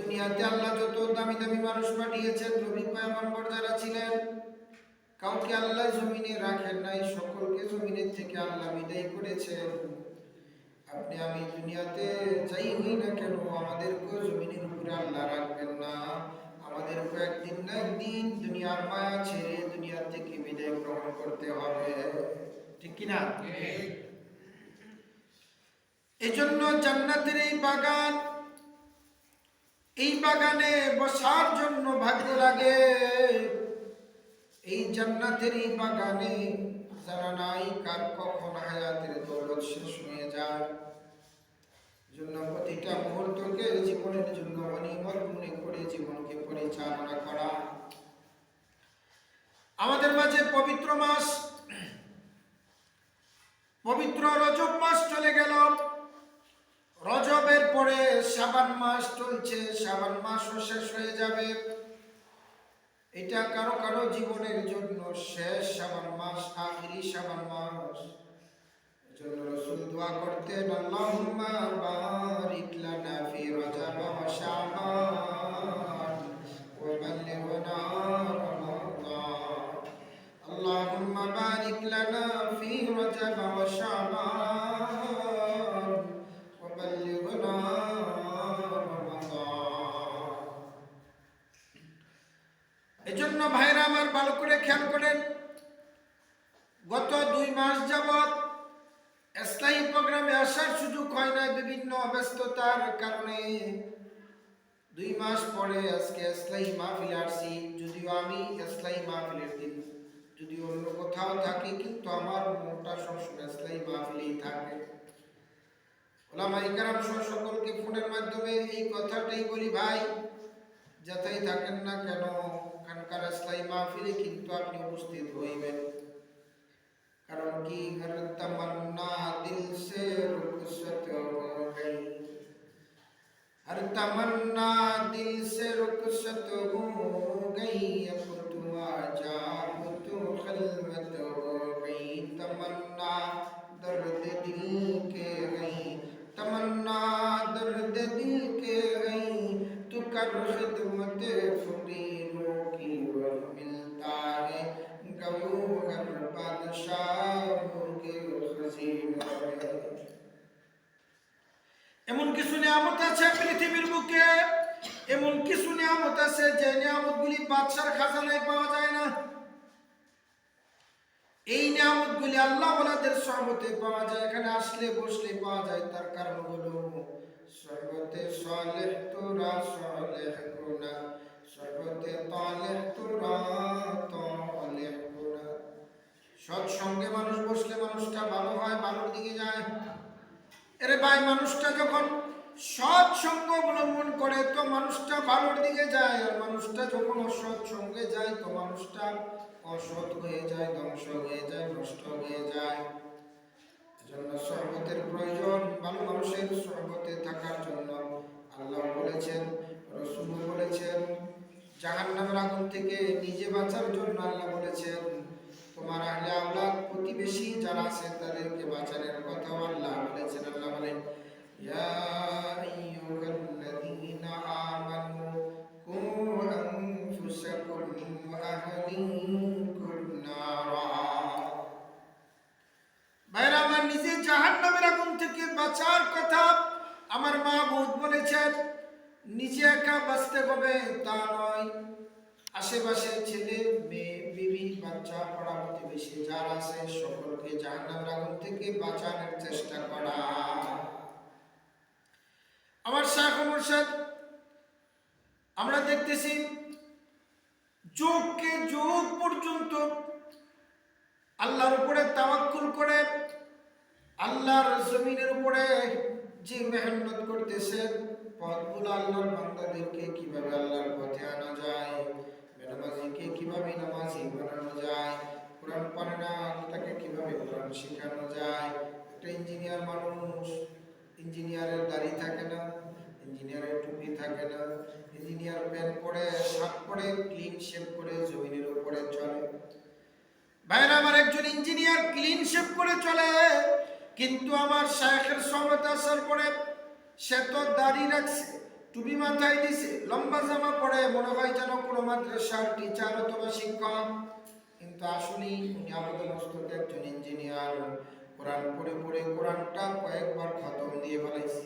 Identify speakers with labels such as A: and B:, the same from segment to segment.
A: দুনিয়াতে আল্লাহ যত দামি দামি মানুষ পাঠিয়েছেন, নবী পয়গম্বর যারা ছিলেন, কাউকে আল্লাহ জমিনে রাখেন নাই, সকলকে জমিনের থেকে আল্লাহ বিদায় করেছেন। আপনি আমি দুনিয়াতে যাই হই না কেন, আমাদেরকেও জমিনের উপরে আল্লাহ রাখবেন না। আমাদেরকে একদিন না একদিন দুনিয়ার মায়া ছেড়ে দুনিয়া থেকে বিদায় গ্রহণ করতে হবে, ঠিক কিনা? এই জন্য জান্নাতের এই বাগান, এই বাগানে বসার জন্য ভাগ্য লাগে। এই জান্নাতের এই বাগানে জানা নাই কার কখন হায়াতের দৌলত শেষ হয়ে যায়। জন্য প্রতিটা মুহূর্তকে জীবনের জন্য গনিমত মনে করে জীবনকে পরিচালনা করা। আমাদের মাঝে পবিত্র মাস, পবিত্র রজব মাস চলে গেল। রজবের পরে শাবান মাস চলছে, শাবান মাসও শেষ হয়ে যাবে। এটা কারো কারো জীবনের জন্য শেষ শাবান মাস, আখিরি শাবান মাস। এজন্য রাসূল দোয়া করতেন, আল্লাহুম্মা বারিক লানা ফি রজব ওয়া শাবান ওয়া বাল্লিগনা রমাদান। আল্লাহুম্মা বারিক লানা ফি রজব ওয়া শাবান ওয়া বাল্লিগনা রমাদান। এজন্য ভাইরা আমার ভালো করে খেয়াল করেন, গত 2 মাস যাবত ইসলামী প্রোগ্রামে আসার সুযোগ হয় না বিভিন্ন ব্যস্ততার কারণে। 2 মাস পরে আজকে ইসলামী মাহফিলে আসছি। যদিও আমি ইসলামী মাহফিলের দিন যদি অন্য কোথাও থাকি, কিন্তু আমার মনটা সবসময় ইসলামী মাহফিলেই থাকে। ওলামায়ে কেরাম সহ সকলকে ফোনের মাধ্যমে এই কথাটাই বলি, ভাই যেথাই থাকেন না কেন, খানকার ইসলামী মাহফিলে কিন্তু আপনি উপস্থিত হইবেন। कारण की हर तमन्ना दिल से रुखसत हो गई, हर तमन्ना दिल से रुखसत हो गई, अब तू आजा अब तू खिलवत हो गई। तमन्ना दर्द दिल के गई, तमन्ना दर्द दिल के गई, तू कर खिदमत फकीरों की वह मिलता है गौहर बादशाहों के खजीने। এমন কিছু নিয়ামত আছে পৃথিবীর বুকে, এমন কিছু নিয়ামত আছে যে নিয়ামতগুলি বাদশার খাজানায় পাওয়া যায় না। এই নিয়ামতগুলি আল্লাহ ওয়ালাদের সহবতে পাওয়া যায়, এখানে আসলে বসলে পাওয়া যায়। তার কারণ হলো সহবতে সালেহ তোরা সালেহ গুনা, সহবতে তালেহ তোরা তালেহ গুনা। সৎসঙ্গে মানুষ বসলে মানুষটা ভালো হয়, ভালোর দিকে যায়। এরে ভাই, মানুষটা যখন সৎসঙ্গ অবলম্বন করে তো মানুষটা ভালোর দিকে যায়, আর মানুষটা যখন অসৎ সঙ্গে যায় তো মানুষটা অসৎ হয়ে যায়, ধ্বংস হয়ে যায়, নষ্ট হয়ে যায়। এজন্য সহবতের প্রয়োজন। ভালো মানুষের সহবতে থাকার জন্য আল্লাহ বলেছেন, রাসূল বলেছেন, জাহান্নামের আগুন থেকে নিজে বাঁচার জন্য আল্লাহ বলেছেন, তোমার আহলে আওলাদ প্রতিবেশী যারা আছে তাদেরকে বাঁচানোর কথা আল্লাহ বলেছেন। আল্লাহ বলেন, ইয়া আইয়ুহাল্লাযীনা আমানু কু আনফুসাকুম ওয়া আহলিকুম নারা। ভাইরা আমার, নিজে জাহান্নামের আগুন থেকে বাঁচার কথা আমার মাবুদ বলেছেন। নিজে একা বাঁচতে হবে তা নয়, আশেপাশে ছেলে মেয়ে বিবি বাচ্চা পড়া প্রতিবেশী যারা আছে সকলকে জাহান্নামের আগুন থেকে বাঁচানোর চেষ্টা করা। আমার শাইখ মুর্শিদ আমরা দেখতেছি যুগকে যুগ পর্যন্ত আল্লাহর উপরে তাওয়াক্কুল করে আল্লাহর জমিনের উপরে যে মেহনত করতেছেন, পথগুলো আল্লাহর বান্দাদেরকে কিভাবে আল্লাহর পথে আনা যায়, নামাজীকে কিভাবে নামাজি বানানো যায়, কোরআন পড়ে না তাকে কিভাবে কোরআন শেখানো যায়। একটা ইঞ্জিনিয়ার মানুষ, ইঞ্জিনিয়ারের দাড়ি থাকে না, ইঞ্জিনিয়ারের টুপি থাকে না, ইঞ্জিনিয়ার প্যান্ট পরে শার্ট পরে ক্লিন শেভ করে জমিনের উপরে চলে। ভাইরা আমার, একজন ইঞ্জিনিয়ার ক্লিন শেভ করে চলে, কিন্তু আমার শাইখের সহবতে আসার পরে সে তো দাড়ি রাখছে, টুপি মাথায় দিছে, লম্বা জামা পরে, মনে হয় যেন কোনো মাদ্রাসার টিচার অথবা শিক্ষক, কিন্তু আসলেই উনি আপাতমস্তকে একজন ইঞ্জিনিয়ার। কোরআন পড়ে পড়ে কোরআনটা কয়েকবার খতম দিয়ে ফেলাইছে।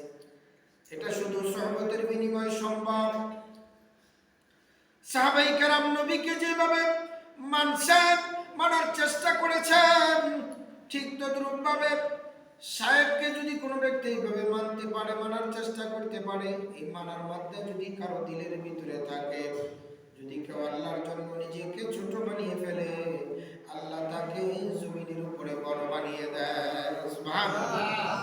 A: এটা শুধু সহবতের বিনিময়ে সম্ভব। সাহাবাই কেরাম নবীকে যেভাবে মানছেন, মানার চেষ্টা করেছেন, ঠিক তদ্রূপ ভাবে সাহেবকে যদি কোনো ব্যক্তি এইভাবে মানতে পারে, মানার চেষ্টা করতে পারে, এই মানার মধ্যে যদি কারো দিলের ভিতরে থাকে, যদি কেউ আল্লাহর জন্য নিজেকে ছোট বানিয়ে ফেলে, আল্লাহ তাকে জমিনের উপরে বড় বানিয়ে দেয়। সুবহানাল্লাহ।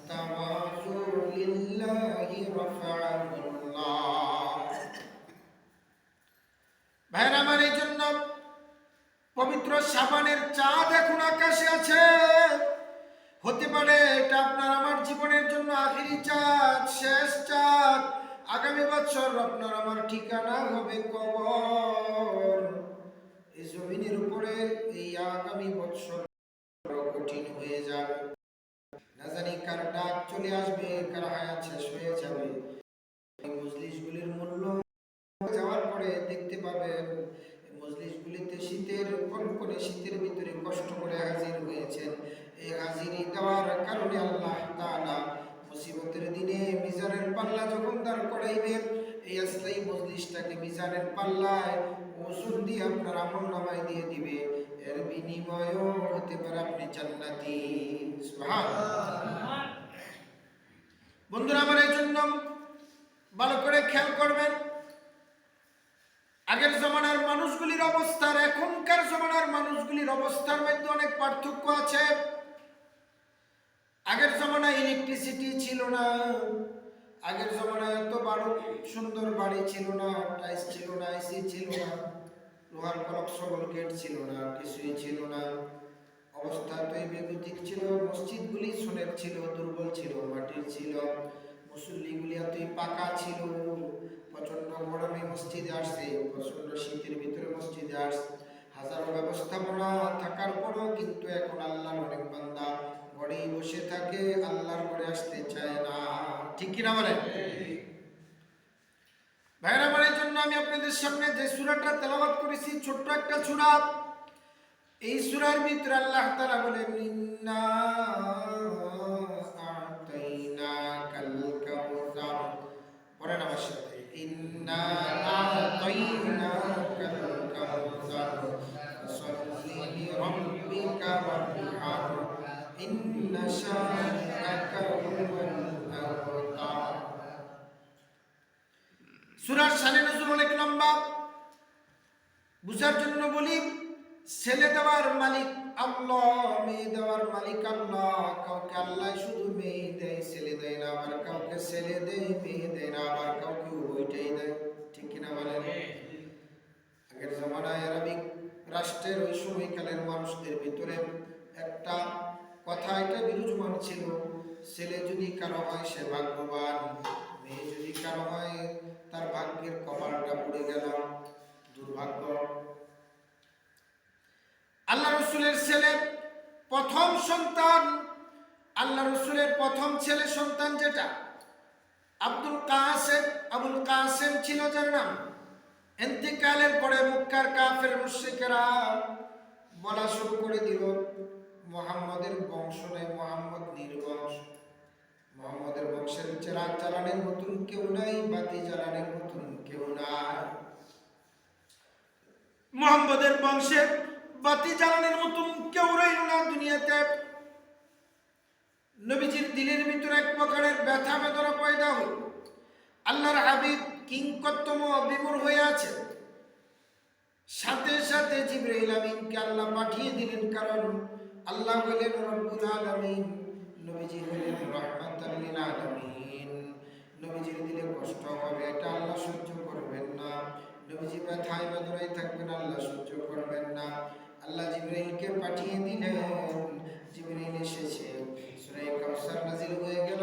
A: তাওয়াজু লিল্লাহি রাফা'আল্লাহ। ভাইরা আমার, এই জন্য পবিত্র শাবানের চাঁদ এখন আকাশে আছে। হতে পারে এটা আপনার আমার জীবনের জন্য আখিরি চাঁদ, শেষ চাঁদ। আগামী বছর আপনার আমার ঠিকানা হবে কবর। এই জমিনের উপরে এই আগামী বছর কঠিন হয়ে যাবে। না জানি কার ডাক চলে আসবে, কার হায়াত শেষ হয়ে যাবে। এই মজলিসগুলির মূল্য যাওয়ার পরে দেখতে পাবেন মজলিসগুলিতে শীতের কনকনে শীতের ভিতরে কষ্ট করে হাজির হয়েছেন। এই হাজিরি দেওয়ার কারণে আল্লাহ তাআলা মুসিবতের দিনে মিজানের পাল্লা যখন দাঁড় করাইবেন, এই আসলেই মজলিসটাকে মিজানের পাল্লায় ওজন দিয়ে আপনার আমলনামায় দিয়ে দিবে। এর বিনিময়েও হতে পারে আপনি জান্নাতি। সুবহানাল্লাহ। বন্ধুরা আমার, এই জন্য ভালো করে খেয়াল করবেন, আগের জমানার মানুষগুলির অবস্থার এখনকার জমানার মানুষগুলির অবস্থার মধ্যে অনেক পার্থক্য আছে। আগের জমানায় ইলেকট্রিসিটি ছিল না, আগের জমানায় এত বড় সুন্দর বাড়ি ছিল না, টাইলস ছিল না, এসি ছিল না, লোহার কলক সবল গেট ছিল না, কিছুই ছিল না। অবস্থা তো এই বেগতিক ছিল। মসজিদগুলি সোনের ছিল, দুর্বল ছিল, মাটির ছিল। মুসল্লিগুলি এতই পাকা ছিল। প্রচন্ড গরমে মসজিদে আসছে, প্রচন্ড শীতের ভিতরে মসজিদে আসছে। হাজারো ব্যবস্থাপনা থাকার পরও কিন্তু এখন আল্লাহর অনেক বান্দা ঘরেই বসে থাকে, আল্লাহর ঘরে আসতে চায় না। ঠিক কিনা বলেন? ভাইরা আমার, এই জন্য আমি আপনাদের সামনে যে সূরাটা তেলাওয়াত করেছি, ছোট্ট একটা সূরা, এই সূরার ভিতরে আল্লাহ তাআলা বলেন, ইন্না আ'তাইনাকাল কাউসার। পড়েন আমার সাথে, ইন্না আ'তাইনাকাল কাউসার ফাসাল্লি লিরাব্বিকা ওয়ানহার ইন্না শানিআকা হুয়াল আবতার। সূরার শানে নজুল অনেক লম্বা, বুঝার জন্য বলি, ছেলে দেওয়ার মালিক আল্লাহ, মেয়ে দেওয়ার মালিক আল্লাহ। কাউকে আল্লাহ শুধু মেয়ে দেয়, ছেলে দেয় না, আবার কাউকে ছেলে দেয়, মেয়ে দেয় না, আবার কাউকে উভয়টাই দেয়। ঠিক কিনা বলেন? আগের জমানায় আরবিক রাষ্ট্রের ওই সময়কালের মানুষদের ভিতরে একটা কথা এটা বিরাজমান ছিল, ছেলে যদি কারো হয় সে ভাগ্যবান, মেয়ে যদি কারো হয় তার ভাগ্যের কপালটা পড়ে গেল, দুর্ভাগ্য। আল্লাহ রসুলের ছেলে প্রথম সন্তান, আল্লাহ রসুলের প্রথম ছেলে সন্তান যেটা আব্দুল কাসেম, আবুল কাসেম ছিল যার নাম, ইন্তেকালের পরে মক্কার কাফের মুশরিকেরা বলা শুরু করে দিল, মুহাম্মদের বংশ নেই, মুহাম্মদ নির্বংশ। মুহাম্মদের বংশের চেরাগ জ্বালানোর মতন কেউ নাই, বাতি জ্বালানোর মতন কেউ নাই। মুহাম্মদের বংশে বাতি জ্বালানোর মতন কেউ রইল না দুনিয়াতে। নবীজির দিলের ভিতরে এক প্রকারের ব্যথা বেদনা পয়দা হল। আল্লাহর হাবিব কিংকর্তম বিমূঢ় হয়ে আছে। সাথে সাথে জিবরাইল আমিনকে আল্লাহ পাঠিয়ে দিলেন, কারণ আল্লাহ হলেন রব্বুল আলামিন, নবীজি হলেন রাহমাতাল লিল আলামিন। নবীজির দিলে কষ্ট হবে, এটা আল্লাহ সহ্য করবেন না। নবীজি ব্যথায় বেদনায় থাকবেন, আল্লাহ সহ্য করবেন না। আল্লাহ জিবরাইলকে পাঠিয়ে দিলেন, জিবরাইল এসেছে, সূরা কাউসার নাযিল হয়ে গেল।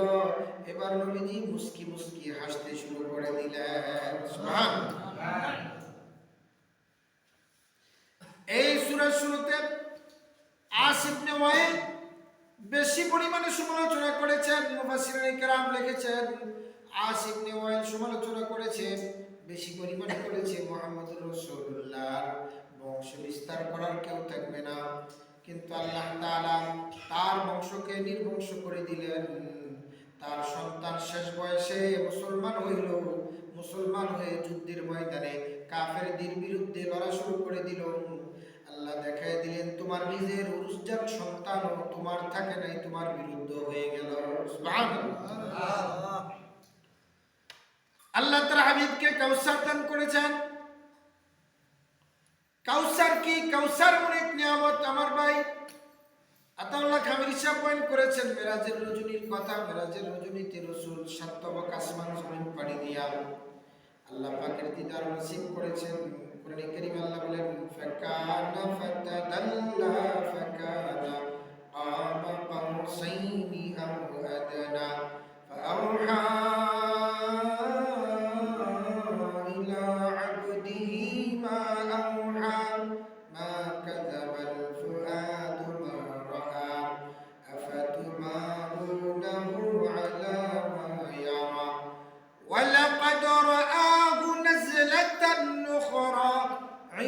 A: এবার নবীজি মুস্কি মুস্কি হাসতে শুরু করে দিলেন। সুবহানাল্লাহ। এই সূরার শুরুতে আস ইবনে ওয়াইল বেশি পরিমাণে সমালোচনা করেছেন। মুফাসসিরিনে কেরাম লিখেছেন, আস ইবনে ওয়াইল সমালোচনা করেছে, বেশি পরিমাণে করেছে, মুহাম্মদুর রাসূলুল্লাহর বংশ বিস্তার করার কেউ থাকবে না। কিন্তু আল্লাহ তাআলা তার বংশকে নির্বংশ করে দিলেন। তার সন্তান শেষ বয়সে মুসলমান হইল, মুসলমান হয়ে যুদ্ধের ময়দানে কাফেরদের বিরুদ্ধে লড়া শুরু করে দিল। আল্লাহ দেখায় দিলেন তোমার নিজের উরুসজাত সন্তানও তোমার থাকে নাই, তোমার বিরুদ্ধ হয়ে গেল। সুবহানাল্লাহ। আল্লাহ তাআলা হাবিবকে কাউসার দান করেছেন। কাউসার কি? কাউসার অনেক নিয়ামত আমার ভাই। আতাউল্লাহ খামিরি সাহেব পয়েন্ট করেছেন মেরাজের রজনীর কথা। মেরাজের রজনীতে রাসূল সাতবক আসমান জমিন পাড়ি দিয়া আল্লাহ পাকের দিদার নসিব করেছেন। কোরআনে কারীম আল্লাহ বলেন ফাকানা ফাতাদাল্লা ফাকানা আবা কাউসাইনি আও আদনা ফাআওহা ইলা আবদিহি মা আওহা মা কাযাবাল ফুআদু মা রাআ আফাতুমারুনাহু আলা মা ইয়ারা ওয়ালাকাদ রাআহু নাযলাতান উখরা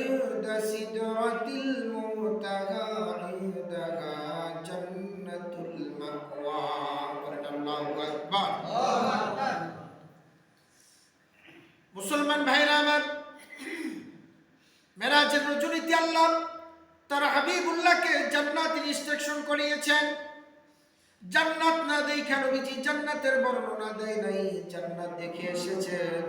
A: ইনদা সিদরাতিল মুনতাহা ইনদাহা জান্নাতুল মাওয়া। আল্লাহু আকবার। মুসলমান ভাইরা আমার, মেরাজের রজনীতে আল্লাহ তার হাবিবুল্লাহকে জান্নাতের ইনস্ট্রাকশন করিয়েছেন। জান্নাত না দেখা নবীজি জান্নাতের বর্ণনা দেয় নাই, জান্নাত দেখে এসেছেন।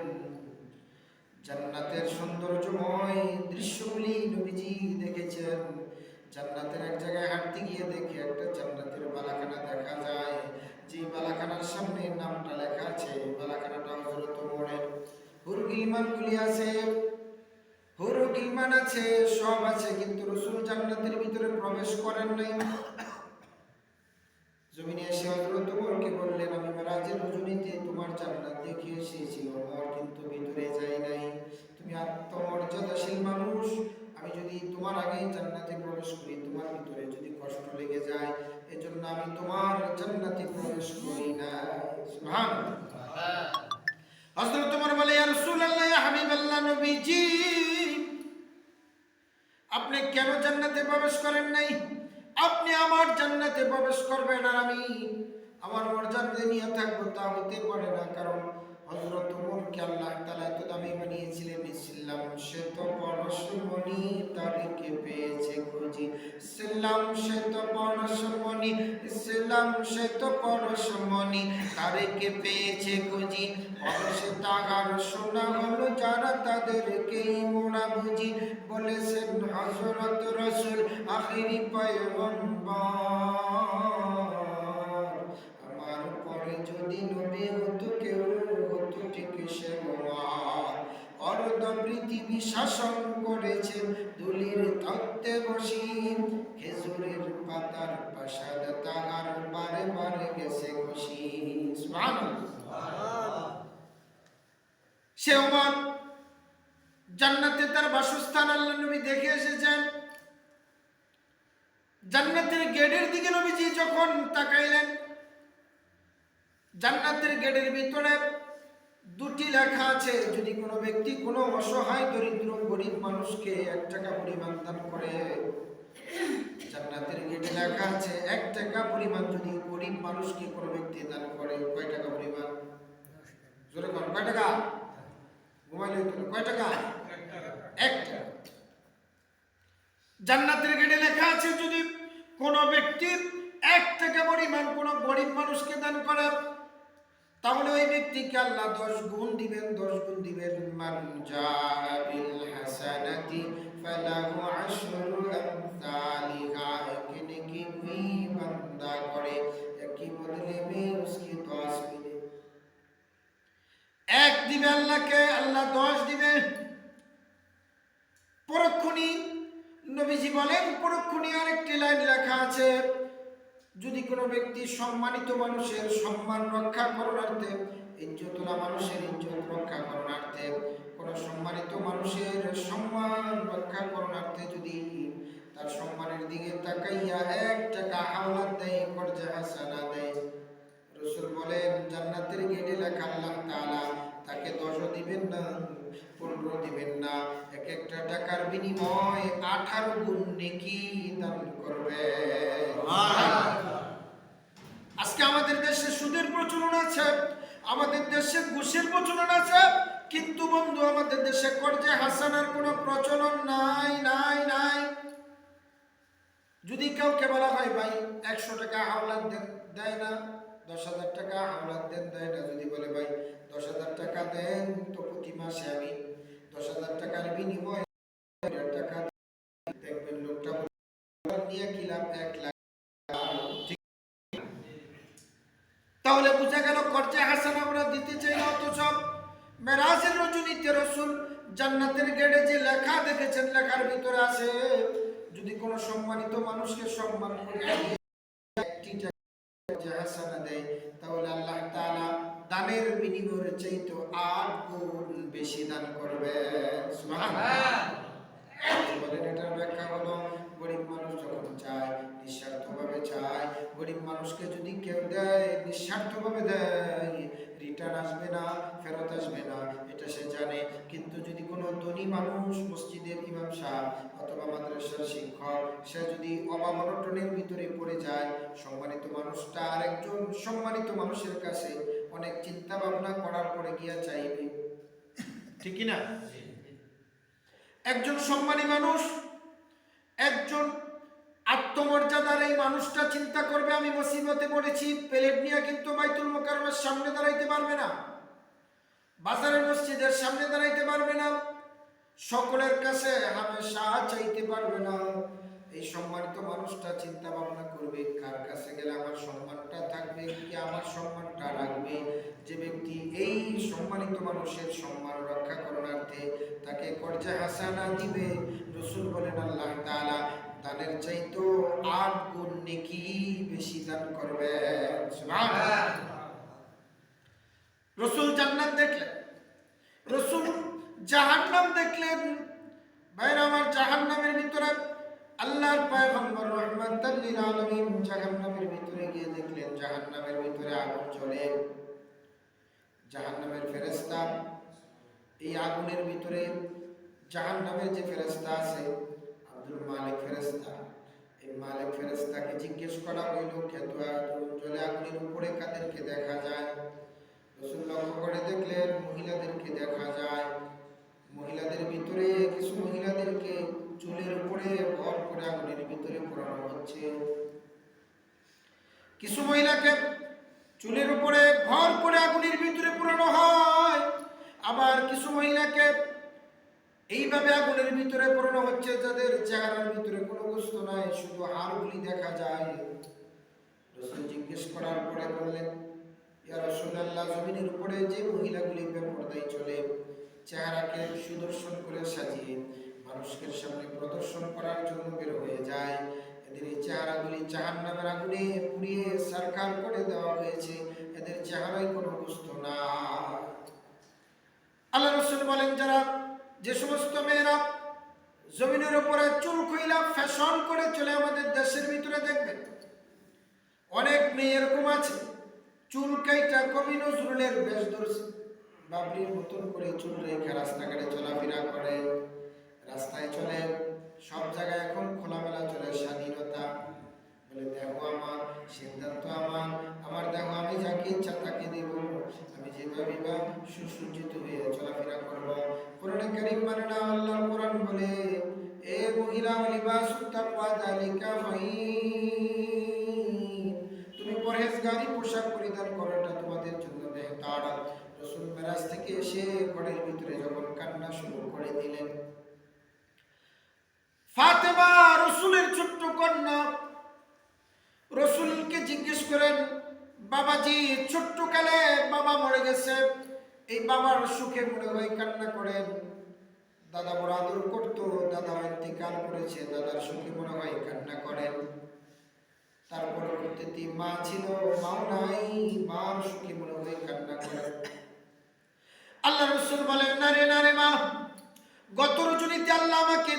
A: জান্নাতের সৌন্দর্যময় দৃশ্যগুলি নবীজি দেখেছেন। জান্নাতের এক জায়গায় হাঁটতে গিয়ে দেখে একটা জান্নাতের বালাখানা দেখা যায়। যে বালাখানার সামনে নামটা লেখা আছে, বালাখানাটা হযরত ওমরের। হুর গিলমানগুলি আছে, হুর গিলমান আছে, সব আছে, কিন্তু রাসূল জান্নাতের ভিতরে প্রবেশ করেন নাই। জমিনে এসে হযরত ওমরকে বললেন আমি মেরাজের রজনীতে তোমার জান্নাত দেখে এসেছি ওমর, কিন্তু ভিতরে যাই নাই। তুমি আত্মমর্যাদাশীল মানুষ, আমি যদি তোমার আগে জান্নাতে প্রবেশ করি তোমার ভিতরে যদি কষ্ট লেগে যায়, এজন্য আমি তোমার জান্নাতে প্রবেশ করি না। সুবহানাল্লাহ। হযরত ওমর বলে ইয়া রাসূলুল্লাহ, ইয়া হাবিবাল্লাহ, নবীজি আপনি কেন জান্নাতে প্রবেশ করেন নাই? আপনি আমার জান্নাতে প্রবেশ করবেন আর আমি আমার মর্যাদা নিয়ে থাকবো, তা হতে পারে না। কারণ হযরত ওমরকে আল্লাহ তাআলা এত দামি বানিয়েছিলেন। ইসলাম সে তো পরশমণি তারিকে পেয়েছে খুঁজি, ইসলাম সে তো পরশমণি, ইসলাম সে তো পরশমণি তারিকে পেয়েছে খুঁজি। পরশে তাহার শোনা হলো যারা তাদেরকেই মোরা বুঝি, বলেছেন হযরত রাসূল আখিরি পয়গম্বর। আমার পরে যদি নবী হতো কেউ, হতো ঠিক সে ওমর। অর্ধ পৃথিবী শাসন করেছেন দুলির তত্ত্বে বসি, খেজুরের পাতার প্রাসাদ তাহার বারে বারে গেছে খুশি। সুবহানাল্লাহ। সে ওমর জান্নাতে তার বাসস্থান আল্লাহ নবী দেখে এসেছেন। জান্নাতের গেটের দিকে নবীজি যখন তাকাইলেন, জান্নাতের গেটের ভিতরে দুটি লেখা আছে, যদি কোনো ব্যক্তি কোনো অসহায় দরিদ্র গরিব মানুষকে 1 টাকা পরিমাণ দান করে, জান্নাতের গেটে লেখা আছে 1 টাকা পরিমাণ যদি গরিব মানুষকে কোনো ব্যক্তি দান করে, কয় টাকা পরিমাণ? জোরে কোন কয় টাকা? মোবাইলে কয় টাকা? 1 টাকা। জান্নাতের গেটে লেখা আছে যদি কোনো ব্যক্তি 1 টাকা পরিমাণ কোনো গরিব মানুষকে দান করে, তাহলে ওই ব্যক্তিকে আল্লাহ 10 গুণ দিবেন, 10 গুণ দিবেন। মান জাআ বিল হাসানাতি ফালাহু আশরু আমসালিহা। এখানে কি ওই বান্দা করে একই বদলে में उसकी 10 मिले। 1 দিবে আল্লাহকে, আল্লাহ 10 দিবে। পরক্ষণি নবীজি বলেন, পরক্ষণি আরেকটি লাইন লেখা আছে, যদি কোনো ব্যক্তি সম্মানিত মানুষের সম্মান রক্ষা করণার্থে, ইজ্জতওয়ালা মানুষের ইজ্জত রক্ষা করণার্থে, কোনো সম্মানিত মানুষের সম্মান রক্ষা করণার্থে যদি তার সম্মানের দিকে তাকাইয়া 1 টাকা হাওলাত দেয়, কর্জা হাসানা দেয়, রাসূল বলেন জান্নাতের গেটে লেখা আল্লাহ তাআলা তাকে 10 দিবেন না, 15 দিবেন না, এক একটা টাকার বিনিময়ে 18 গুণ নেকি দান করবে। আজকে আমাদের দেশে সুদের প্রচলন আছে, আমাদের দেশে ঘুষের প্রচলন আছে, কিন্তু বন্ধু আমাদের দেশে কর্জে হাসানার কোনো প্রচলন নাই নাই নাই। যদি কাউকে বলা হয় ভাই 100 টাকা হাওলাত দেন, দেয় না। 10,000 টাকা হাওলাত দেন, দেয় না। যদি বলে ভাই 10,000 টাকা দেন তো প্রতি মাসে আমি 10,000 টাকার বিনিময়ে টাকা দেখবেন লোকটা নিয়ে কি লাভ, 1 লাখ। তাহলে বুঝা গেল কর্জে হাসান আমরা দিতে চাই না। অথচ মেরাজের রজনীতে রাসূল জান্নাতের গেটে যে লেখা দেখেছেন, লেখার ভিতরে আছে যদি কোনো সম্মানিত মানুষকে সম্মান করে একটি টাকা হাসানা দেয় তাহলে আল্লাহ তাআলা দানের বিনিময়ের চাইতে 8 গুণ বেশি দান করবেন। সুবহানাল্লাহ। বলেন এটার ব্যাখ্যা হলো গরিব মানুষ যখন চায়, নিঃস্বার্থভাবে চায়, গরিব মানুষকে যদি কেউ দেয়, নিঃস্বার্থভাবে দেয়, রিটার্ন আসবে না, ফেরত আসবে না, এটা সে জানে। কিন্তু যদি কোনো ধনী মানুষ, মসজিদের ইমাম সাহেব অথবা মাদ্রাসার শিক্ষক, সে যদি অভাব অনটনের ভিতরে পড়ে যায়, সম্মানিত মানুষটা আরেকজন সম্মানিত মানুষের কাছে অনেক চিন্তা ভাবনা করার পরে গিয়া চাইবে, ঠিক কি না? একজন সম্মানী মানুষ, একজন আত্মমর্যাদার এই মানুষটা চিন্তা করবে আমি মুসিবতে পড়েছি, প্লেট নিয়ে কিন্তু বাইতুল মুকাররমের সামনে দাঁড়াইতে পারবে না, বাজারের মসজিদের সামনে দাঁড়াইতে পারবে না, সকলের কাছে হামেশা চাইতে পারবে না। এই সম্মানিত মানুষটা চিন্তা ভাবনা করবে কার কাছে গেলে আমার সম্মানটা থাকবে, কি আমার সম্মানটা রাখবে। যে ব্যক্তি এই সম্মানিত মানুষের সম্মান রক্ষা করণার্থে তাকে কর্জে হাসানা দিবে, রাসূল বলেন আল্লাহ তাআলা দানের চাইতো 8 গুণ নেকি বেশি দান করবে। সুবহানাল্লাহ। রাসূল জান্নাত দেখলেন, রাসূল জাহান্নাম দেখলেন। ভাইরা আমার, জাহান্নামের ভিতরে আল্লাহর পয়গম্বর রাহমাতাল লিল আলামিন জাহান্নামের ভিতরে গিয়ে দেখলেন জাহান্নামের ভিতরে আগুন জ্বলে। জাহান্নামের ফেরেশতা, এই আগুনের ভিতরে জাহান্নামের যে ফেরেশতা আছে আব্দুল মালিক ফেরেশতা, এই মালিক ফেরেশতাকে জিজ্ঞেস করা হইল কেন আগুন জ্বলে, আগুনের উপরে কাদেরকে দেখা যায়? রাসূল লক্ষ্য করে দেখলেন মহিলাদেরকে দেখা যায়। মহিলাদের ভিতরে কিছু মহিলাদেরকে চুলের উপরে ভর করে আগুনের ভিতরে পোড়ানো হচ্ছে, কিছু মহিলাকে চুলের উপরে ভর করে আগুনের ভিতরে পোড়ানো হয়, আবার কিছু মহিলাকে এইভাবে আগুনের ভিতরে পোড়ানো হচ্ছে যাদের চেহারার ভিতরে কোনো গোস্ত নাই, শুধু হাড়গুলি দেখা যায়। রাসূল জিজ্ঞেস করার পরে বললেন ইয়া রাসূলুল্লাহ, জমিনের উপরে যে মহিলাগুলি বেপরদায় চলে, চেহারাকে সুদর্শন করে সাজিয়ে মানুষের সামনে প্রদর্শন করার জন্য বের হয়ে যায়, এদের এই চেহারাগুলি জাহান্নামের আগুনে পুড়িয়ে সারখার করে দেওয়া হয়েছে, এদের চেহারায় কোনো গোস্ত না। আল্লাহ রাসূল বলেন যারা, যে সমস্ত মেয়েরা জমিনের উপরে চুল খুইলা ফ্যাশন করে চলে, আমাদের দেশের ভিতরে দেখবেন অনেক মেয়ে এরকম আছে চুল কাইটা কবি নজরুলের বেশ ধরছে, বাবলির মতন করে চুল রেখে রাস্তাঘাটে চলাফেরা করে, রাস্তায় চলে, সব জায়গায় এখন খোলামেলা চলে, স্বাধীনতা। বলে দেখো আমার সিদ্ধান্ত, আমার দেখো, আমি যাকে ইচ্ছা তাকে দেব, আমি যেভাবে বা সুসজ্জিত হয়ে চলাফেরা করবো। কোরআনে কারীম মানে না, আল্লাহর কোরআন বলে এ মহিলা লিবাসুত তাকওয়া যালিকা খায়র, তুমি পরহেজগারি পোশাক পরিধান করাটা তোমাদের জন্য বেহতর। রাসূল মেরাজ থেকে এসে ঘরের ভিতরে যখন কান্না শুরু করে দিলেন, ফাতেমা রাসূলের ছোট্ট কন্যা রাসূলকে জিজ্ঞেস করেন বাবাজি, ছোট্ট কালে বাবা মরে গেছে, এই বাবার সুখে মনে হয় কান্না করেন, দাদা বড় আদর করতো, দাদা ইন্তিকাল করেছে, দাদার সুখে মনে হয় কান্না করেন। তার পরবর্তীতে মা ছিল, মাও নাই, মার সুখে মনে হয় কান্না করেন। আল্লাহ রাসূল বলেন না রে মা, গত রজনীতে আল্লাহ আমাকে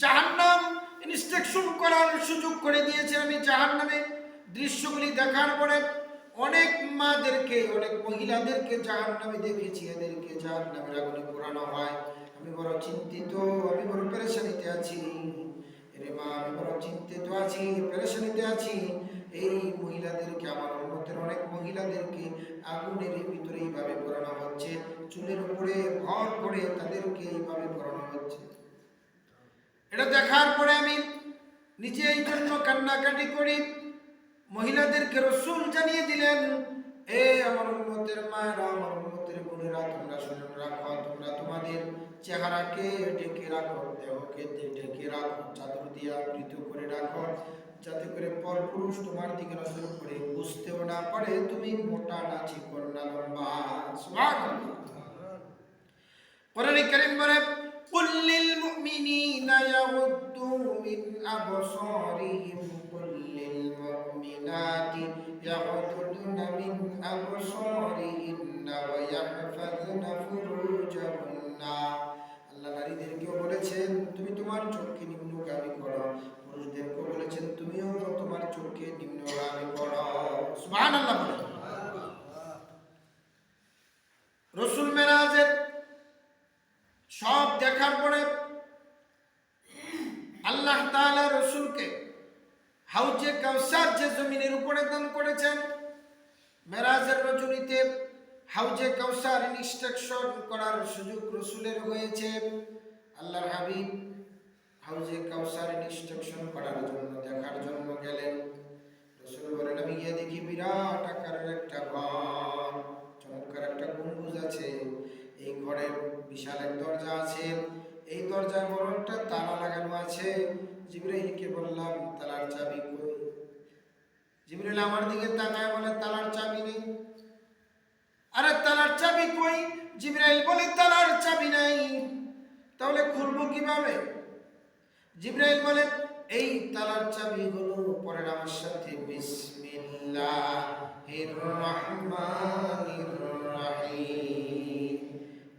A: জাহান্নাম ইনস্ট্রাকশন করার সুযোগ করে দিয়েছে। আমি জাহান্নামে দৃশ্যগুলি দেখার পরে অনেক মাদেরকে, অনেক মহিলাদেরকে জাহান্নামে দেখেছি, এদেরকে জাহান্নামের আগুনে পোড়ানো হয়। আমি বড় চিন্তিত, আমি বড় পেরেশানিতে আছি রে মা, আমি বড় চিন্তিত আছি, পেরেশানিতে আছি। এই মহিলাদেরকে, আমার উম্মতের অনেক মহিলাদেরকে আগুনের ভিতরে এইভাবে পোড়ানো হচ্ছে, চুলের উপরে ভর করে তাদেরকে এইভাবে পোড়ানো হচ্ছে। এটা দেখার পরে আমি নিজে এই জন্য কান্নাকাটি করি। মহিলাদেরকে রাসূল জানিয়ে দিলেন, এ আমার উম্মতের মায়েরা, আমার উম্মতের বোনেরা, তোমরা শুনে রাখো, তোমরা তোমাদের চেহারাকে ঢেকে রাখো, দেহকে ঢেকে রাখো, চাদর দিয়ে আবৃত করে রাখো, যাতে করে পরপুরুষ তোমার দিকে নজর করে বুঝতেও না পারে তুমি মোটা না চিকন না লম্বা। সুবহানাল্লাহ। কোরআনে কারীম বলে, কুল লিল মুমিনিনা ইয়াগুদ্দু মিন আবসারিহিম, কুল লিল মুমিনাতি ইয়াগুদ্দুনা মিন আবসারিহিন্না ওয়া ইয়াহফাযনা ফুরুজাহুন্না। আল্লাহ নারীদেরকেও বলেছেন তুমি তোমার চোখকে নিম্নগামী করো, পুরুষদেরকেও বলেছেন তুমিও তোমার চোখকে নিম্নগামী করো। সুবহানাল্লাহ। রাসূল মেরাজের সব দেখার পরে আল্লাহ তাআলা রাসূলকে হাউজে কাউসার যে জমিনের উপরে দান করেছেন, মেরাজের রজনীতে হাউজে কাউসার ইনস্ট্রাকশন করার সুযোগ রাসূলের হয়েছে। আল্লাহর হাবিব হাউজে কাউসার ইনস্ট্রাকশন করার জন্য, দেখার জন্য গেলেন। রাসূল বলেন, আমি গিয়ে দেখি বিরাট আকারের একটা ঘর, চমৎকার একটা গম্বুজ আছে, এই ঘরের বিশাল এক দরজা আছে, এই দরজায় বড় একটা তালা লাগানো আছে। জিবরাইলকে বললাম, তালার চাবি কই? জিবরাইল আমার দিকে তাকায় বলে, তালার চাবি নেই। আরে তালার চাবি কই? জিবরাইল বলে, তালার চাবি নাই। তাহলে খুলবো কিভাবে? জিবরাইল বলে, এই তালার চাবি হলো, পরের আমার সাথে, বিসমিল্লাহির রহমানির রহিম।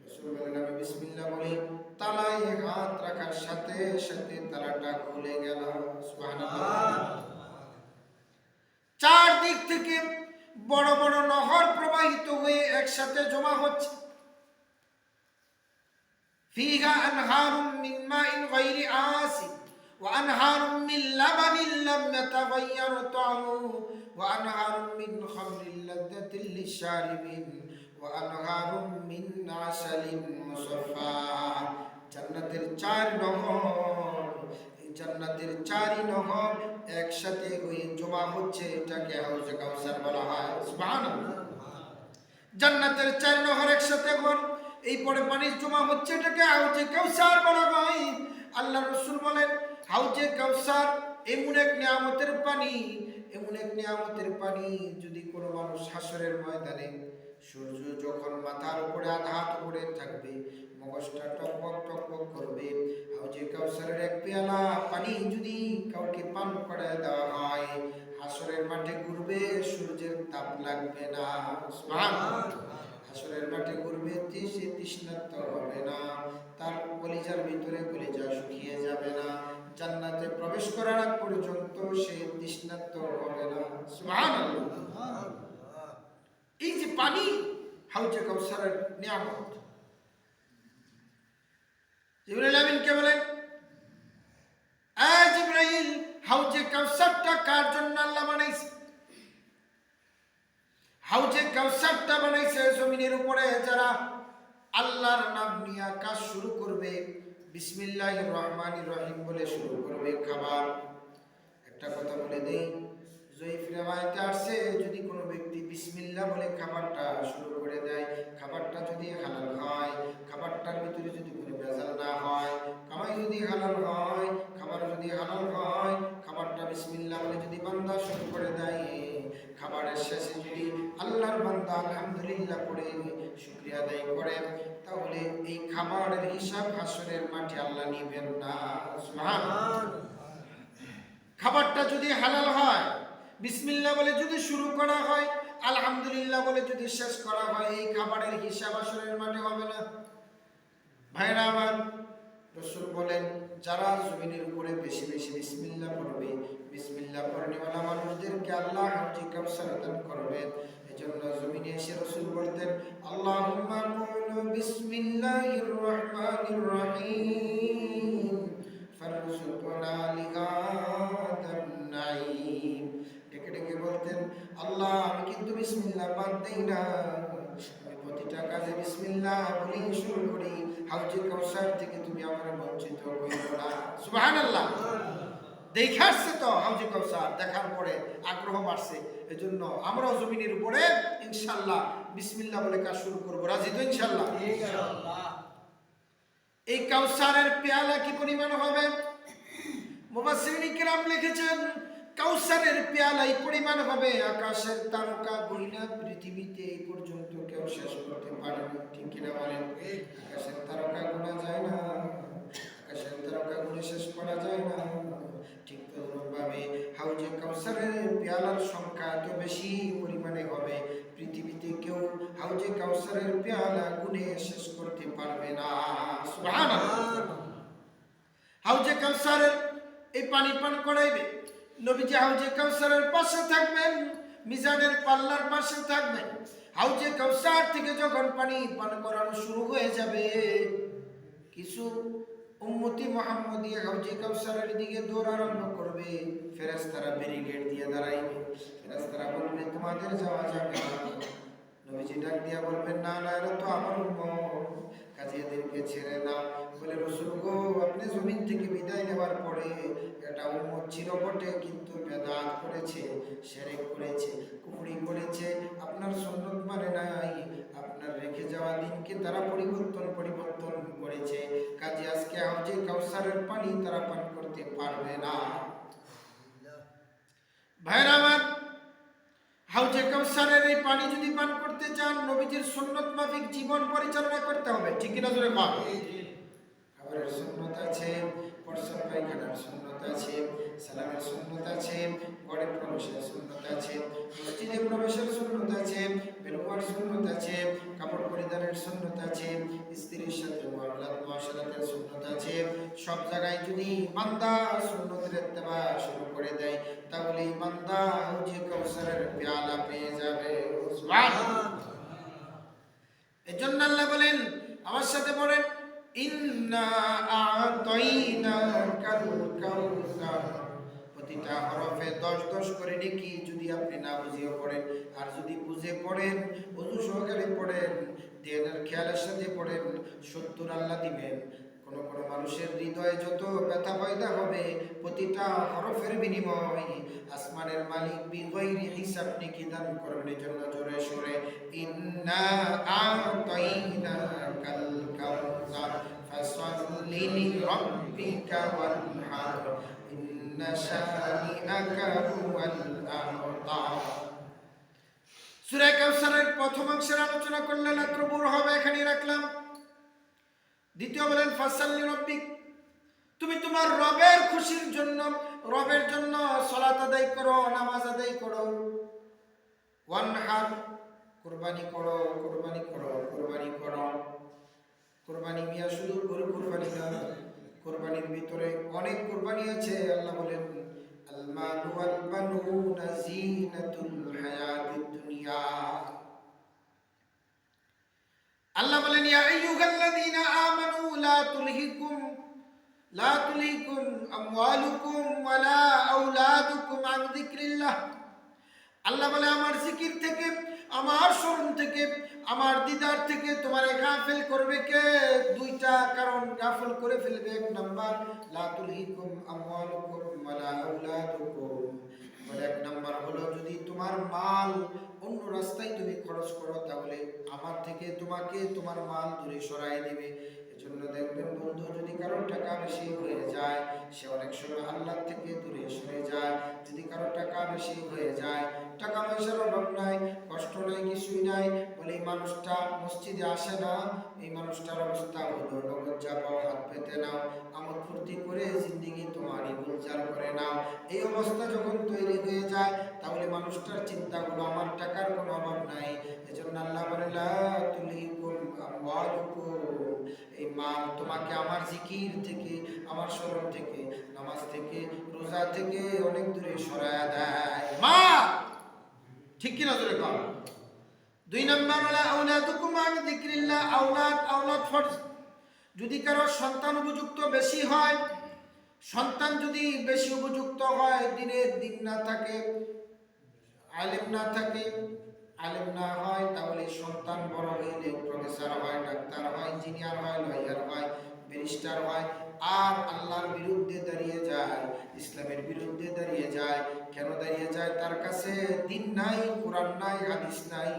A: রাসূল বলেন, আমি বিসমিল্লাহ বলি, তালায় হাত রাখার সাথে সাথে তালাটা খুলে গেল। সুবহানাল্লাহ। চারদিক থেকে বড় বড় নহর প্রবাহিত হয়ে একসাথে জমা হচ্ছে। ফিহা আনহারুম মিন মাইন গায়রি আসিন ওয়া আনহারুম মিন লাবানিন লাম ইয়াতাগায়্যার তা'আমুহু ওয়া আনহারুম মিন খামরিন লাযযাতিন লিশ-শারিবিন ওয়া আনহারুম মিন আসালিন মুসাফফা। জান্নাতের চার নহর, এই জান্নাতের চারই নহর একসাথে হয়ে জমা হচ্ছে, এটাকে হাউজে কাউসার বলা হয়। সুবহানাল্লাহ। জান্নাতের চার নহর একসাথে ঘর, এই পরে পানি জমা হচ্ছে, এটাকে হাউজে কাউসার বলা হয়। আল্লাহ রাসূল বলেন, হাউজে কাউসার এমন এক নিয়ামতের পানি, এমন এক নিয়ামতের পানি, যদি কোনো মানুষ হাসরের ময়দানে সূর্য যখন মাথার উপরে আধা হাত উপরে থাকবে, মগজটা টকবক টকবক করবে, হাউজে কাউসারের এক পেয়ালা পানি যদি কাউকে পান করে দেওয়া হয়, হাসরের মাঠে ঘুরবে, সূর্যের তাপ লাগবে না। সুবহানাল্লাহ। হাসরের মাঠে ঘুরবে, সে তৃষ্ণার্ত হবে না, তার কলিজার ভিতরে কলিজা শুকিয়ে যাবে না, জান্নাতে প্রবেশ করার আগ পর্যন্ত সে তৃষ্ণার্ত হবে না। সুবহানাল্লাহ। এই যে পানি, হাউজে কাউসারের নিয়ামত। জিবরাইল আমিনকে বলেন, জিবরাইল, হাউজে কাউসারটা কার জন্য আল্লাহ বানাইছে? হাউজে কাউসারটা বানাইছে জমিনের উপরে যারা আল্লাহর নাম নিয়ে কাজ শুরু করবে, বিসমিল্লাহির রহমানির রহিম বলে শুরু করবে খাবার। একটা কথা বলে দেই, জয়ীফ রিওয়ায়াতে আসছে, যদি কোনো ব্যক্তি বিসমিল্লাহ বলে খাবারটা শুরু করে দেয়, খাবারটা যদি হালাল হয়, খাবারটার ভিতরে যদি কোনো ভেজাল না হয়, কামাই যদি হালাল হয়, খাবার যদি হালাল হয়, খাবারটা বিসমিল্লাহ বলে যদি বান্দা শুরু করে দেয়, খাবারের শেষে যদি আল্লাহর বান্দা আলহামদুলিল্লাহ পড়ে শুকরিয়া আদায় করে, তাহলে এই খাবারের হিসাব হাসরের মাঠে আল্লাহ নেবেন না। সুবহানাল্লাহ। খাবারটা যদি হালাল হয়, বিসমিল্লাহ বলে যদি শুরু করা হয়, আলহামদুলিল্লাহ বলে যদি শেষ করা হয়, এই খাবারের হিসাব হাসরের মাঠে হবে না। ভাইরা আমার, রাসূল বলেন, যারা জমিনের উপরে বেশি বেশি বিসমিল্লাহ পড়বে, বিসমিল্লাহ পড়নেওয়ালা মানুষদেরকে আল্লাহ হাউজে কাউসার দান করবেন। এজন্য জমিনে এসে রাসূল বলতেন, আল্লাহুম্মা কুলু বিসমিল্লাহির রহমানির রহিম ফারযুকনা লিহাদান নাঈম। ডেকে ডেকে বলতেন, আল্লাহ আমি কিন্তু বিসমিল্লাহ বাদ দেই না, আমি প্রতিটা কাজে বিসমিল্লাহ বলি শুরু করি, হাউজে কাউসার থেকে তুমি আমার বঞ্চিত করিও না। সুবহানাল্লাহ। দেখাচ্ছে তো হাউজে কাউসার, দেখার পরে আগ্রহ বাড়ছে। এজন্য আমরাও জমিনের উপরে ইনশাআল্লাহ বিসমিল্লাহ বলে কাজ শুরু করব। রাজি তো ইনশাআল্লাহ? ইনশাআল্লাহ। এই কাউসারের পেয়ালা কি পরিমাণ হবে? মুফাসসিরিন কিরাম লিখেছেন, কাউসারের পেয়ালা এই পরিমাণ হবে আকাশের তারকা গণনা পৃথিবীতে এই পর্যন্ত কেউ শেষ করতে পারে না। ঠিক কিনা বলেন? আকাশের তারকা গোনা যায় না, আকাশের তারকা গুণে শেষ করা যায় না। ঠিক তদ্রূপভাবে হাউজে কাউসারের পেয়ালার সংখ্যা এত বেশি পরিমাণে হবে, পৃথিবীতে কেউ হাউজে কাউসারের পেয়ালা গুণে শেষ করতে পারবে না। সুবহানাল্লাহ। হাউজে কাউসারের এই পানি পান করাইবে, নবীজি হাউজে কাউসারের পাশে থাকবেন, মিজানের পাল্লার পাশে থাকবেন। হাউজে কাউসার থেকে যখন পানি পান করানো শুরু হয়ে যাবে, কিছু উম্মতি মুহাম্মদিয়া হাউজে কাউসারের দিকে দৌড় আরম্ভ করবে। ফেরেশতারা ব্যারিকেড দিয়ে দাঁড়াইবে, ফেরেশতারা বলবে তোমাদের যাওয়া যাবে না। নবীজি ডাক দিয়া বলবেন, না না, এরা তো আমার উম্মত, কাজে এদেরকে ছেড়ে দাও। বলে, রাসূল গো, আপনি জমিন থেকে বিদায় নেওয়ার পরে এটা উম্মত ছিল বটে, কিন্তু বেদাত করেছে, শিরক করেছে, কুফরি করেছে, আপনার সুন্নাত মানে নাই, আপনার রেখে যাওয়া দিনকে তারা পরিবর্তন করেছে। কাজে আজকে হাউজে কাউসারের পানি তারা পান করতে পারবে না। ভাইরা আমার, হাউজে কাউসারের এই পানি যদি পান করতে চান, নবীজির সুন্নাত মাফিক জীবন পরিচালনা করতে হবে। ঠিক কি না? জোরে বল। খাবারের সুন্নাত আছে, প্রস্রাব পায়খানার সুন্নাত আছে, সালামের সুন্নাত আছে, ঘরে প্রবেশের সুন্নাত আছে, মসজিদে প্রবেশের সুন্নাত আছে, বেরোবার সুন্নাত আছে, কাপড় পরিধানের সুন্নাত আছে, স্ত্রীর সাথে মুআশারাতের সুন্নাত আছে। সব জায়গায় যদি বান্দা সুন্নতের ইত্তেবা শুরু করে দেয়, তাহলে বান্দা হাউজে কাউসারের পেয়ালা পেয়ে যাবে। সুবহানাল্লাহ। এজন্য আল্লাহ বলেন, আমার সাথে বলেন, ইন্না আ'তাইনাকাল কাউসার। প্রতিটা হরফে 10 করে নেকি যদি আপনি না বুঝিয়ে পড়েন, আর যদি বুঝে পড়েন, ওযু সহকারে পড়েন, ধ্যানের খেয়ালের সাথে পড়েন, 70 আল্লাহ দিবেন। কোন কোন মানুষের হৃদয়ে যত ব্যথা পয়দা হবে, প্রতিটা হরফের বিনিময় আসমানের মালিক বিগয়রি হিসাব নেকি দান করবেন। এজন্য জোরে সোরে ইন্না আ'তাইনাকাল কাউসার ফাসাল্লি লিরাব্বিকা ওয়ানহার ইন্না শানিআকা হুয়াল আবতার। সূরা কাউসারের প্রথম অংশের আলোচনা করলেন, আত্রবুর হবে, এখানে রাখলাম। দ্বিতীয় বলেন ফাসাল্লি রাব্বিক, তুমি তোমার রবের খুশির জন্য, রবের জন্য সালাত আদায় করো, নামাজ আদায় করো। ওয়ানহার, কুরবানি করো, কুরবানি করো, কুরবানি করো। কুরবানি মিয়া শুধু গরু কুরবানি না, কুরবানির ভিতরে অনেক কুরবানি আছে। আল্লাহ বলেন, আল মালু ওয়াল বানুনা জিনাতুল হায়াতিদ দুনিয়া। আল্লাহ বলেন, ইয়া আইয়ুহাল্লাযীনা আমানু লা তুলহিকুম আমওয়ালুকুম ওয়ালা আওলাদুকুম আন যিকরিল্লাহ। আল্লাহ বলে, আমার জিকির থেকে, আমার স্মরণ থেকে, আমার দিদার থেকে তোমারে গাফিল করবে কে? দুইটা কারণ গাফিল করে ফেলবে। এক নাম্বার, লা তুলহিকুম আমওয়ালুকুম ওয়ালা আওলাদুকুম। বলে এক নাম্বার হলো, যদি তোমার মাল অন্য রাস্তায় তুমি খরচ করো, তাহলে আমার থেকে তোমাকে তোমার মাল দূরে সরাই দেবে। এজন্য দেখবেন বন্ধু, যদি কারো টাকা বেশি হয়ে যায়, সে অনেক সময় আল্লাহ থেকে দূরে সরে যায়। যদি কারো টাকা বেশি হয়ে যায়, টাকা পয়সার অভাব নাই, কষ্ট নাই, কিছুই নাই, বলে এই মানুষটা মসজিদে আসে না, এই মানুষটার অবস্থা হলো নগদ যাবাও, হাত পেতে নাও, আমোদ ফুর্তি করে জিন্দিগি তোমারই গুলজার করে নাও। এই অবস্থা যখন তৈরি হয়ে যায়, তাহলে মানুষটার চিন্তা হলো আমার টাকার কোনো অভাব নাই। এজন্য আল্লাহ বলে, লা তুলহিকুম আমওয়ালুকুম, এই মাল তোমাকে আমার জিকির থেকে, আমার স্মরণ থেকে, নামাজ থেকে, রোজা রাস্তা থেকে অনেক দূরে সরায়া দেয়। মা ঠিক কিনা জোরে কর। 2 নম্বর হলো আওলাদুকুম আন যিকরিল্লাহ, আওলাদ ফরজ। যদি কারো সন্তান উপযুক্ত বেশি হয়, সন্তান যদি বেশি উপযুক্ত হয়, দিনের দিন না থাকে, আলেম না থাকে, আলেম না হয়, তাহলে সন্তান বড় হইলে প্রফেসর হয়, ডাক্তার হয়, ইঞ্জিনিয়ার হয়, লয়ার হয়, ব্যারিস্টার হয়, আর আল্লাহর বিরুদ্ধে দাঁড়িয়ে যায়, ইসলামের বিরুদ্ধে দাঁড়িয়ে যায়। কেন দাঁড়িয়ে যায়? তার কাছে দিন নাই, কোরআন নাই, হাদিস নাই।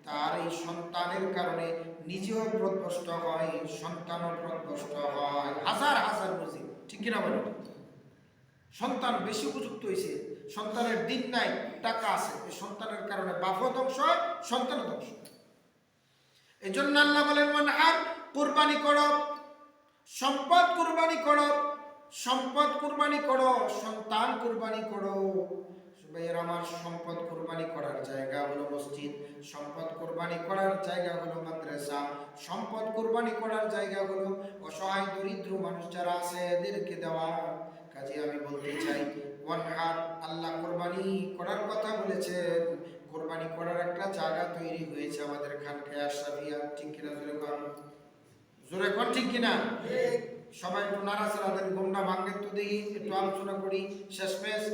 A: তার এই সন্তানের কারণে নিজেও পথভ্রষ্ট হয়, সন্তানও পথভ্রষ্ট হয়। হাজার হাজার বুঝি, ঠিক কিনা বলেন? সন্তান বেশি উপযুক্ত হয়েছে, সন্তানের দিন নাই, টাকা আছে, এই সন্তানের কারণে বাপও ধ্বংস হয়, সন্তানও ধ্বংস হয়। এই জন্য আল্লাহ বলেন মানহার, কুরবানি করো, সম্পদ কুরবানি করো, সম্পদ কুরবানি করো, সন্তান কুরবানি করো। ভাইয়ের আমার, সম্পদ কুরবানি করার জায়গা হলো মসজিদ, সম্পদ কুরবানি করার জায়গা হলো মাদ্রাসা, সম্পদ কুরবানি করার জায়গা হলো অসহায় দরিদ্র মানুষ যারা আছে এদেরকে দেওয়া। কাজে আমি বলতে চাই, ওয়ানহার, আল্লাহ কুরবানি করার কথা বলেছেন। কুরবানি করার একটা জায়গা তৈরি হয়েছে আমাদের খানকায় আশরাফিয়া, ঠিক কিনা জোরে কোন? জোরে কোন ঠিক কিনা? সবাই একটু নাড়াচাড়া দেন, ঘুমটা ভাঙে তো দেখি, একটু আলোচনা করি। শেষমেশ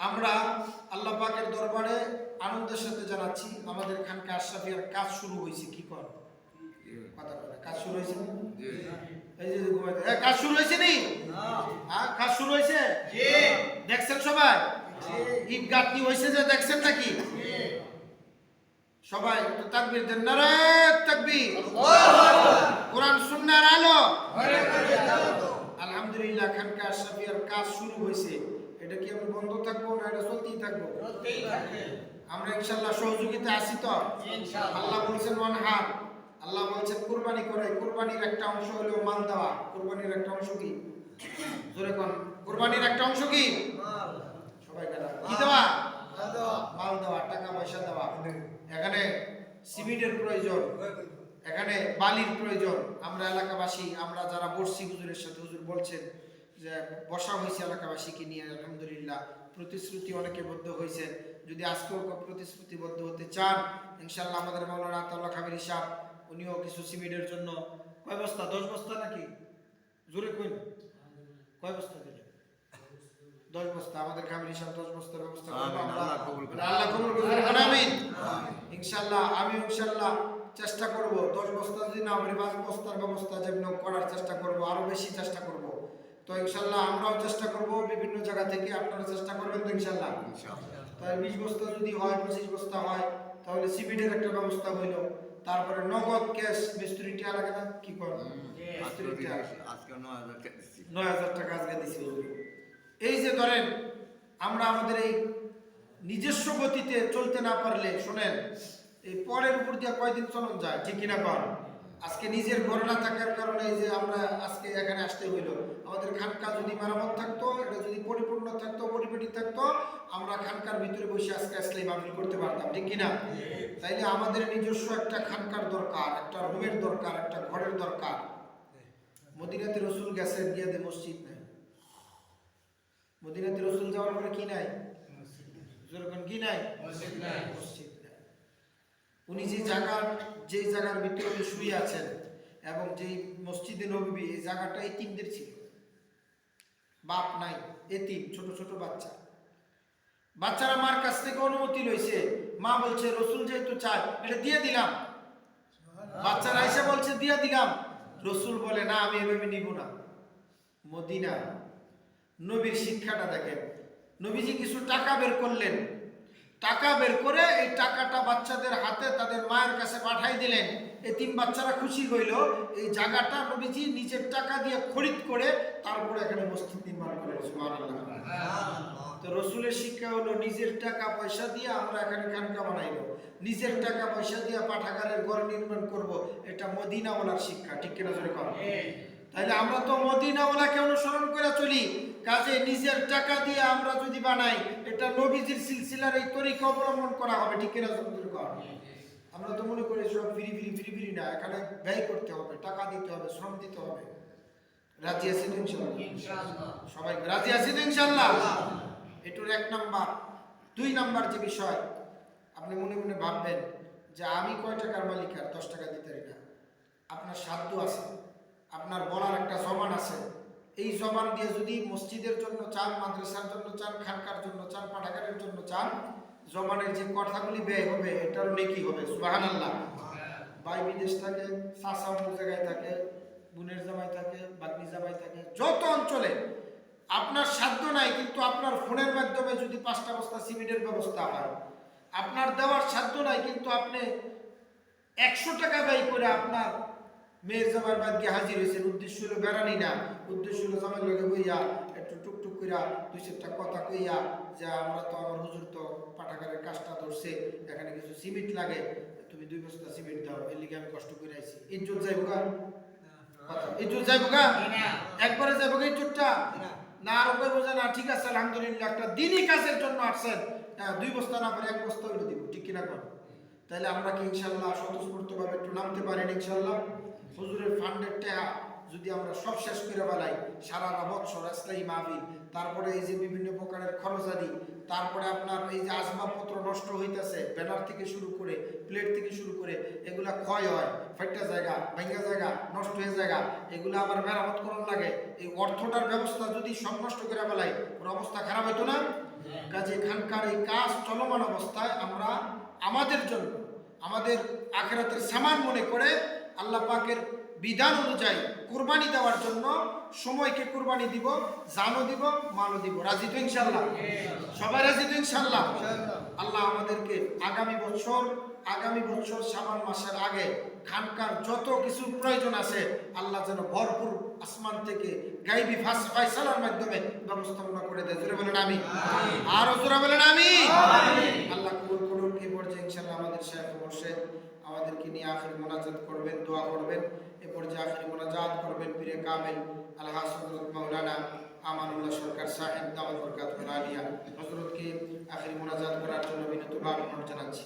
A: আমরা আল্লাহ পাকের দরবারে আনন্দের সাথে জানাচ্ছি আমাদের খানকে আশরাফিয়ার কাজ শুরু হয়েছে। কি কর কথা বলে, কাজ শুরু হয়েছে? এই যে কাজ শুরু হয়েছে নি? হ্যাঁ, কাজ শুরু হয়েছে। দেখছেন সবাই? ঈদ গাঁথনি হয়েছে যে, দেখছেন নাকি? সবাই একটু তাকবীর দেন, নারায়ে তাকবীর, কোরআন সুন্নাহর আলো। আলহামদুলিল্লাহ, খানকা আশরাফিয়ার কাজ শুরু হয়েছে। এটা কি আমরা বন্ধ থাকবো না এটা চলতেই থাকবো? আমরা ইনশাআল্লাহ সহযোগিতা আছি তো? আল্লাহ বলছেন ওয়ানহার, আল্লাহ বলছেন কুরবানি করে। কুরবানির একটা অংশ হলো মাল দেওয়া। কুরবানির একটা অংশ কি? জোরে কোন, কুরবানির একটা অংশ কি? সবাই কি দেওয়া? মাল দেওয়া, টাকা পয়সা দেওয়া। এখানে সিমেন্টের প্রয়োজন, এখানে বালির প্রয়োজন। আমরা এলাকাবাসী, আমরা যারা বসছি হুজুরের সাথে, হুজুর বলছেন যে বসা হয়েছে এলাকাবাসীকে নিয়ে, আলহামদুলিল্লাহ প্রতিশ্রুতি অনেকে বদ্ধ হয়েছে। যদি আজকেও প্রতিশ্রুতিবদ্ধ হতে চান, ইনশাআল্লাহ আমাদের মাওলানা আতাউল্লাহ খামিরি সাহেব, উনিও কিছু সিমেন্টের জন্য কয় বস্তা, 10 বস্তা নাকি? জোরে কইন, কয় বস্তা দিলেন? 10 বস্তা। আমাদের খামিরি সাহেব 10 বস্তার ব্যবস্থা করব। আল্লাহ কবুল করুন, আমিন। ইনশাআল্লাহ আমি ইনশাআল্লাহ চেষ্টা করব, 10 বস্তা যদি না পারি 5 বস্তার ব্যবস্থা যেন করার চেষ্টা করব, আরো বেশি চেষ্টা করব। তো ইনশাআল্লাহ আমরাও চেষ্টা করব, বিভিন্ন জায়গা থেকে আপনারা চেষ্টা করবেন তো ইনশাআল্লাহ। তাই 20 বস্তা যদি হয়, 25 বস্তা হয়, তাহলে সিমেন্টের একটা ব্যবস্থা হইল। তারপরে নগদ ক্যাশ, মিস্ত্রিটা লাগে না? কি করেন? মিস্ত্রিটা আজকে 9000 টাকা আজকে দিছি। এই যে ধরেন আমরা আমাদের এই নিজস্ব গতিতে চলতে না পারলে, শোনেন, এই পরের উপর দিয়ে কয়দিন চলন যায়, ঠিক কিনা কর? আজকে নিজের ঘর না থাকার কারণে এই যে আমরা আজকে এখানে আসতে হইল। আমাদের খানকা যদি মেরামত থাকতো, এটা যদি পরিপূর্ণ থাকতো, পরিপাটি থাকতো, আমরা খানকার ভিতরে বসে আজকে আসলে মাহফিল করতে পারতাম, ঠিক কিনা? তাইলে আমাদের নিজস্ব একটা খানকার দরকার, একটা রুমের দরকার, একটা ঘরের দরকার। মদিনাতে রসুল গেছেন, গিয়াতে মসজিদ নাই। মদিনাতে রসুল যাওয়ার পরে কি নাই? যেরকম কি নাই? মসজিদ নাই। মসজিদ নাই। উনি যে জায়গার ভিতরে উনি শুয়ে আছেন, এবং যেই মসজিদে নববী, এই জায়গাটা এতিমদের ছিল। বাপ নাই, এতিম, ছোট ছোট বাচ্চা। বাচ্চারা মার কাছ থেকে অনুমতি লইছে, মা বলছে রসুল যেহেতু চায় এটা দিয়ে দিলাম। বাচ্চারা এসে বলছে দিয়ে দিলাম, রসুল বলে না, আমি এভাবে নিব না। মদিনা, নবীর শিক্ষাটা দেখেন। নবীজি কিছু টাকা বের করলেন, টাকা বের করে এই টাকাটা বাচ্চাদের হাতে তাদের মায়ের কাছে পাঠাই দিলেন। এই 3 বাচ্চারা খুশি হইল। এই জায়গাটা নবীজি নিজের টাকা দিয়ে খরিদ করে তারপরে এখানে মসজিদ নির্মাণ করলেন। সুবহানাল্লাহ। তো রসুলের শিক্ষা হলো নিজের টাকা পয়সা দিয়ে আমরা এখানে খানকা বানাইব, নিজের টাকা পয়সা দিয়ে পাঠাগারের ঘর নির্মাণ করব। এটা মদিনাওয়ালার শিক্ষা, ঠিক কিনা জোরে কর? তাইলে আমরা তো মদিনাওয়ালাকে অনুসরণ করে চলি। কাজে নিজের টাকা দিয়ে আমরা যদি বানাই, এটা নবীজির সিলসিলার এই তরিকা অবলম্বন করা হবে, ঠিক কিনা জোরে কর? আমরা তো মনে করি সব ফিরি না, এখানে ব্যয় করতে হবে, টাকা দিতে হবে, শ্রম দিতে হবে। রাজি আছি তো ইনশাআল্লাহ? সবাই রাজি আছি তো ইনশাআল্লাহ? এটার 1 নাম্বার। 2 নাম্বার যে বিষয়, আপনি মনে মনে ভাববেন যে আমি কয় টাকার মালিক আর 10 টাকা দিতে পারি না। আপনার সাধ্য আছে, আপনার বলার একটা জবান আছে। এই জবান দিয়ে যদি মসজিদের জন্য চান, মাদ্রাসার জন্য চান, খানকার জন্য চান, পাঠাগারের জন্য চান, জবানের যে কথাগুলি ব্যয় হবে এটারও নেকি হবে। সুবহানাল্লাহ। ভাই বিদেশ থাকে, চাচা অন্য জায়গায় থাকে, বোনের জামাই থাকে, বাগনি জামাই থাকে, যত অঞ্চলে আপনার সাধ্য নাই, কিন্তু আপনার ফোনের মাধ্যমে যদি 5টা বস্তা সিমেন্টের ব্যবস্থা হয়, আপনার দেওয়ার সাধ্য নাই, কিন্তু আপনি 100 টাকা ব্যয় করে আপনার মেয়ের জামার বাদ গিয়ে হাজির হয়েছেন। উদ্দেশ্য হলো বেড়ানি না, উদ্দেশ্য হলো জামাই লগে বইয়া একটু টুকটুক কইরা 2-4টা কথা কইয়া যে আমরা তো আমার হুজুর তো পাঠাগারের কাজটা ধরছে, এখানে কিছু সিমেন্ট লাগে, তুমি 2 বস্তা সিমেন্ট দাও, এর লিগে আমি কষ্ট করে আইছি। ইজ্জত যাইবো গা? ইজ্জত যাইবো গা? একবারে যাইবো গা ইজ্জতটা? না, আর কইবো যে না ঠিক আছে আলহামদুলিল্লাহ একটা দিনই কাজের জন্য আসছেন, 2 বস্তা না পারে 1 বস্তা হইলে দিব, ঠিক কিনা কোন? তাহলে আমরা কি ইনশাআল্লাহ স্বতঃস্ফূর্তভাবে একটু নামতে পারেন ইনশাআল্লাহ? হুজুরের ফান্ডের টাকা যদি আমরা সব শেষ করে বেলাই, সারা বছর ইসলামী মাহফিল, তারপরে এই যে বিভিন্ন প্রকারের খরচাদি, তারপরে আপনার এই যে আসবাবপত্র নষ্ট হইতেছে, ব্যানার থেকে শুরু করে প্লেট থেকে শুরু করে এগুলা ক্ষয় হয়, ফাইটা জায়গা ভাঙ্গা জায়গা নষ্ট হয়ে জায়গা, এগুলো আবার মেরামত করার লাগে। এই অর্থটার ব্যবস্থা যদি সব নষ্ট করে বেলাই, ওর অবস্থা খারাপ হইতো না? কাজে এখানকার এই কাজ চলমান অবস্থায় আমরা আমাদের জন্য, আমাদের আখিরাতের সামান মনে করে আল্লাহ পাকের বিধান অনুযায়ী কুরবানি দেওয়ার জন্য সময়কে কুরবানি দিব, জানও দিব, মালও দিব। রাজি তো ইনশাআল্লাহ? সবাই রাজি তো ইনশাআল্লাহ? আল্লাহ আমাদেরকে আগামী বছর শাবান মাসের আগে খানকার যত কিছু প্রয়োজন আছে আল্লাহ যেন ভরপুর আসমান থেকে গায়বী ফায়সালার মাধ্যমে ব্যবস্থাপনা করে দেয়। জোরে বলেন আমিন। আর জোরে বলেন আমিন। আল্লাহ কবুল করুন। এই পর্যায়ে ইনশাআল্লাহ আমাদের শাইখ মুর্শিদ আমাদেরকে নিয়ে আখির মোনাজাত করবেন, দোয়া করবেন। এই পর্যায়ে আখির মোনাজাত করবেন পীরে কামেল আলহাজ হযরত মাওলানা আমানুল্লাহ সরকার সাহেব দাওয়াত বরকাত আলিয়া। হযরতকে আখির মোনাজাত করার জন্য বিনীতভাবে অনুরোধ জানাচ্ছি।